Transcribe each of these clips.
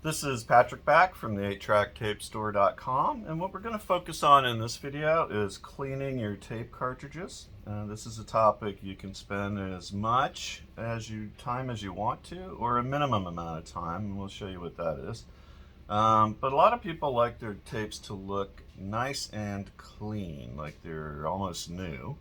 This is Patrick back from the 8tracktapestore.com, and what we're going to focus on in this video is cleaning your tape cartridges. This is a topic you can spend as much time as you want to, or a minimum amount of time, and we'll show you what that is. But a lot of people like their tapes to look nice and clean, like they're almost new.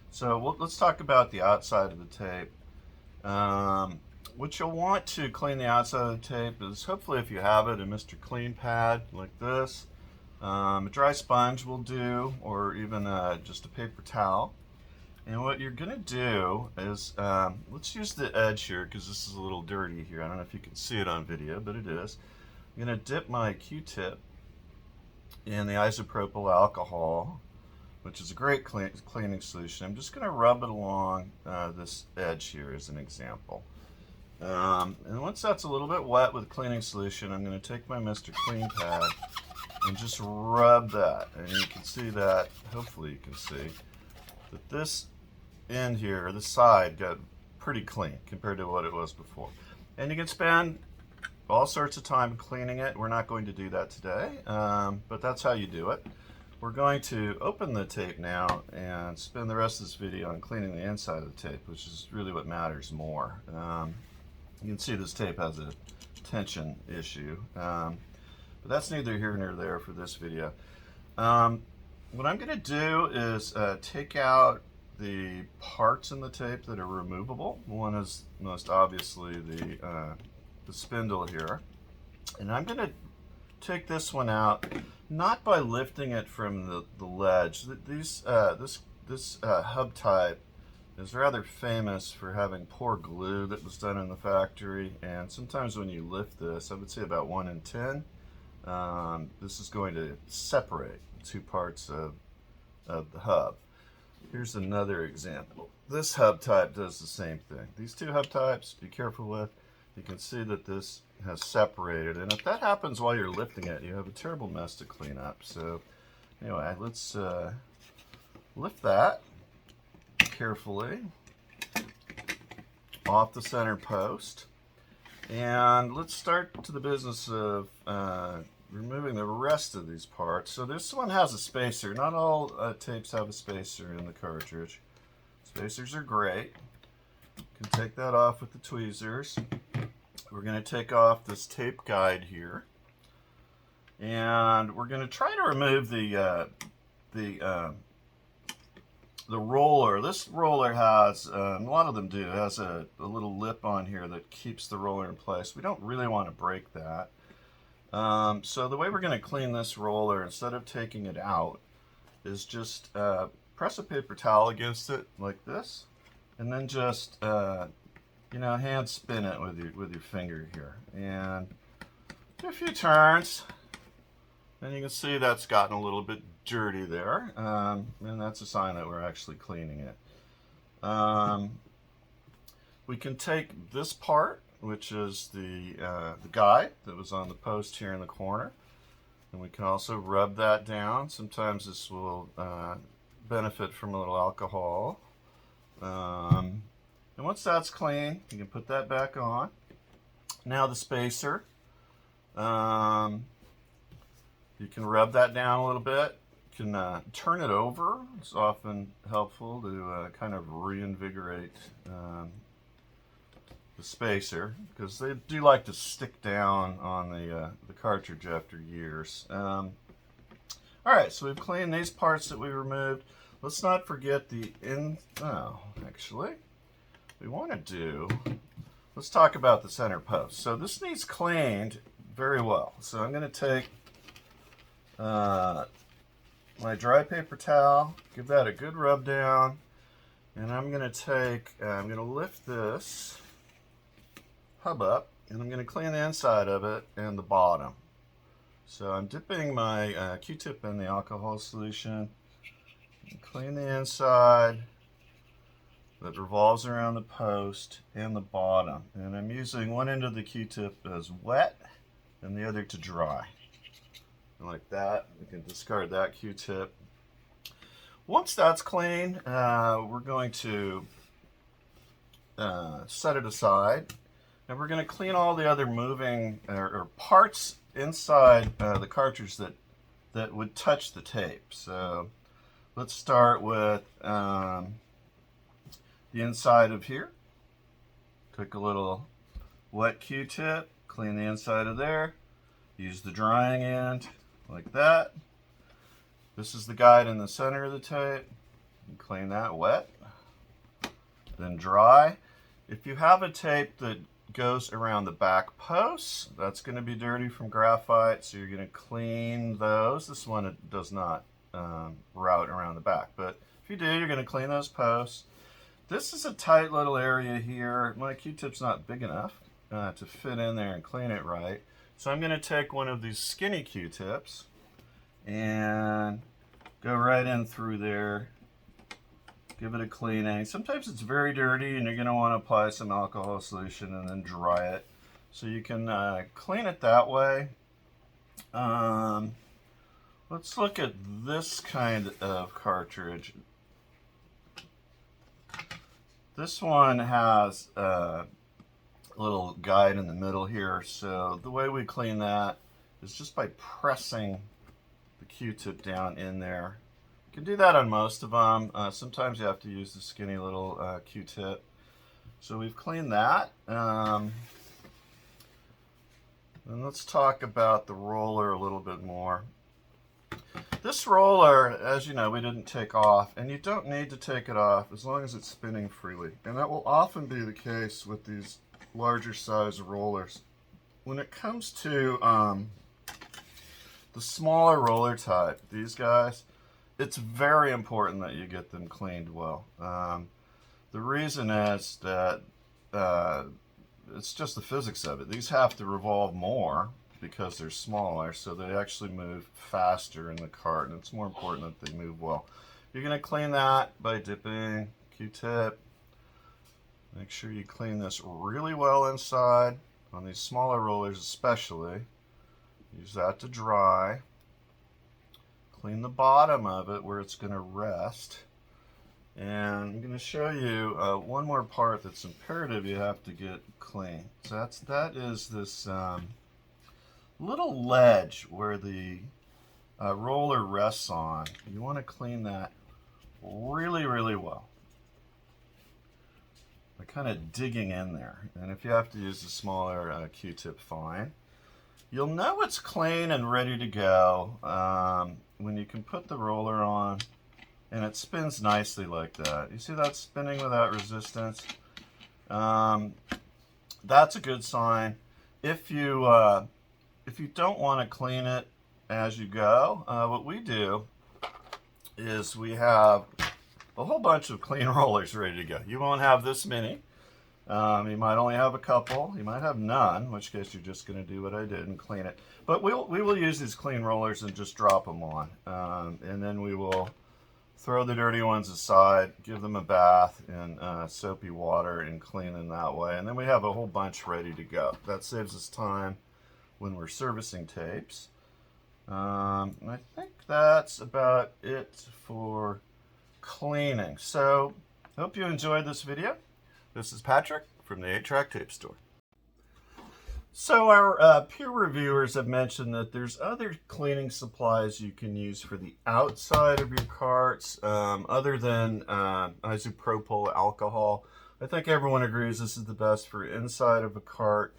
So let's talk about the outside of the tape. What you'll want to clean the outside of the tape is, hopefully if you have it, a Mr. Clean pad like this. A dry sponge will do, or even just a paper towel. And what you're going to do is, let's use the edge here because this is a little dirty here. I don't know if you can see it on video, but it is. I'm going to dip my Q-tip in the isopropyl alcohol, which is a great cleaning solution. I'm just going to rub it along this edge here as an example. And once that's a little bit wet with cleaning solution, I'm going to take my Mr. Clean pad and just rub that. And you can see that, hopefully you can see, that this end here, the side, got pretty clean compared to what it was before. And you can spend all sorts of time cleaning it. We're not going to do that today, but that's how you do it. We're going to open the tape now and spend the rest of this video on cleaning the inside of the tape, which is really what matters more. You can see this tape has a tension issue, but that's neither here nor there for this video. What I'm going to do is take out the parts in the tape that are removable. One is most obviously the spindle here, and I'm going to take this one out, not by lifting it from the ledge. This hub type is rather famous for having poor glue that was done in the factory, and sometimes when you lift this, I would say about 1 in 10, this is going to separate two parts of the hub. Here's another example. This hub type does the same thing. These two hub types, be careful with. You can see that this has separated, and if that happens while you're lifting it, you have a terrible mess to clean up. So anyway, let's lift that carefully off the center post, and let's start to the business of removing the rest of these parts. So this one has a spacer. Not all tapes have a spacer in the cartridge. Spacers are great. You can take that off with the tweezers. We're going to take off this tape guide here, and we're going to try to remove the roller. This roller has, a lot of them do, it has a little lip on here that keeps the roller in place. We don't really want to break that. So the way we're going to clean this roller, instead of taking it out, is just press a paper towel against it like this, and then just hand spin it with your finger here, and do a few turns, and you can see that's gotten a little bit dirty there, and that's a sign that we're actually cleaning it. We can take this part, which is the guide that was on the post here in the corner, and we can also rub that down. Sometimes this will benefit from a little alcohol. And once that's clean, you can put that back on. Now the spacer. You can rub that down a little bit. You can turn it over. It's often helpful to kind of reinvigorate the spacer, because they do like to stick down on the cartridge after years. All right, so we've cleaned these parts that we removed. Let's not forget let's talk about the center post. So this needs cleaned very well. So I'm going to take my dry paper towel, give that a good rub down, and I'm going to lift this hub up, and I'm going to clean the inside of it and the bottom. So I'm dipping my Q-tip in the alcohol solution, clean the inside that revolves around the post and the bottom, and I'm using one end of the Q-tip as wet and the other to dry. And like that, we can discard that Q-tip. Once that's clean, we're going to set it aside, and we're going to clean all the other moving or parts inside the cartridge that would touch the tape. So let's start with the inside of here. Take a little wet Q-tip, clean the inside of there. Use the drying end like that. This is the guide in the center of the tape. You clean that wet, then dry. If you have a tape that goes around the back posts, that's going to be dirty from graphite, so you're going to clean those. This one does not route around the back, but if you do, you're going to clean those posts. This is a tight little area here. My Q-tip's not big enough to fit in there and clean it right. So I'm going to take one of these skinny Q-tips and go right in through there. Give it a cleaning. Sometimes it's very dirty and you're going to want to apply some alcohol solution and then dry it. So you can clean it that way. Let's look at this kind of cartridge. This one has a little guide in the middle here. So the way we clean that is just by pressing the Q-tip down in there. You can do that on most of them. Sometimes you have to use the skinny little Q-tip. So we've cleaned that. And let's talk about the roller a little bit more. This roller, as you know, we didn't take off, and you don't need to take it off as long as it's spinning freely. And that will often be the case with these larger size rollers. When it comes to the smaller roller type, these guys, it's very important that you get them cleaned well. The reason is that it's just the physics of it. These have to revolve more because they're smaller, so they actually move faster in the cart, and it's more important that they move well. You're going to clean that by dipping Q-tip. Make sure you clean this really well inside, on these smaller rollers especially. Use that to dry. Clean the bottom of it where it's going to rest. And I'm going to show you one more part that's imperative you have to get clean. So that is this little ledge where the roller rests on. You want to clean that really, really well. By kind of digging in there. And if you have to use a smaller Q-tip, fine. You'll know it's clean and ready to go when you can put the roller on and it spins nicely like that. You see that spinning without resistance? That's a good sign. If you don't want to clean it as you go, what we do is we have a whole bunch of clean rollers ready to go. You won't have this many. You might only have a couple. You might have none, in which case you're just going to do what I did and clean it. But we will use these clean rollers and just drop them on. And then we will throw the dirty ones aside, give them a bath in soapy water and clean them that way. And then we have a whole bunch ready to go. That saves us time when we're servicing tapes. I think that's about it for cleaning. So, hope you enjoyed this video. This is Patrick from the 8-Track Tape Store. So our peer reviewers have mentioned that there's other cleaning supplies you can use for the outside of your carts other than isopropyl alcohol. I think everyone agrees this is the best for inside of a cart.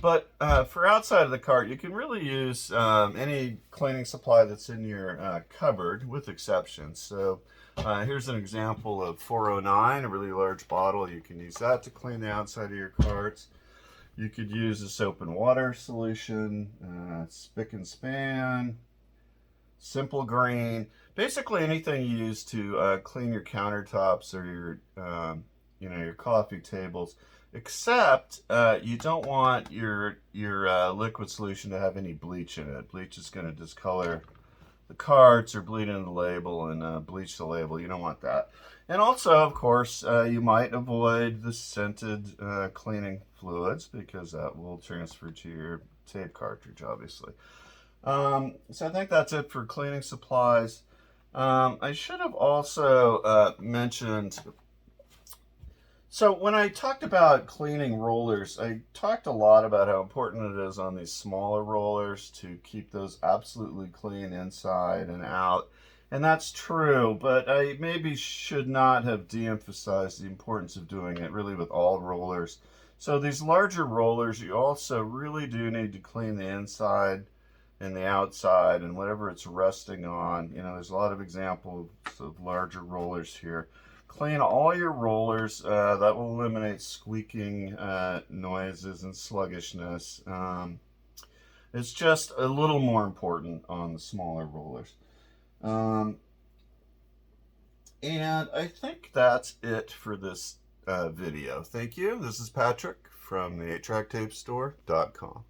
But for outside of the cart, you can really use any cleaning supply that's in your cupboard, with exceptions. So here's an example of 409, a really large bottle. You can use that to clean the outside of your carts. You could use a soap and water solution, spick and span, simple green, basically anything you use to clean your countertops or your coffee tables. Except you don't want your liquid solution to have any bleach in it. Bleach is going to discolor the carts or bleed into the label and bleach the label. You don't want that. And also, of course, you might avoid the scented cleaning fluids because that will transfer to your tape cartridge, obviously. So I think that's it for cleaning supplies. I should have also mentioned So when I talked about cleaning rollers, I talked a lot about how important it is on these smaller rollers to keep those absolutely clean inside and out. And that's true, but I maybe should not have de-emphasized the importance of doing it really with all rollers. So these larger rollers, you also really do need to clean the inside and the outside and whatever it's resting on. You know, there's a lot of examples of larger rollers here. Clean all your rollers. That will eliminate squeaking noises and sluggishness. It's just a little more important on the smaller rollers. Um, and I think that's it for this video. Thank you. This is Patrick from the 8tracktapestore.com.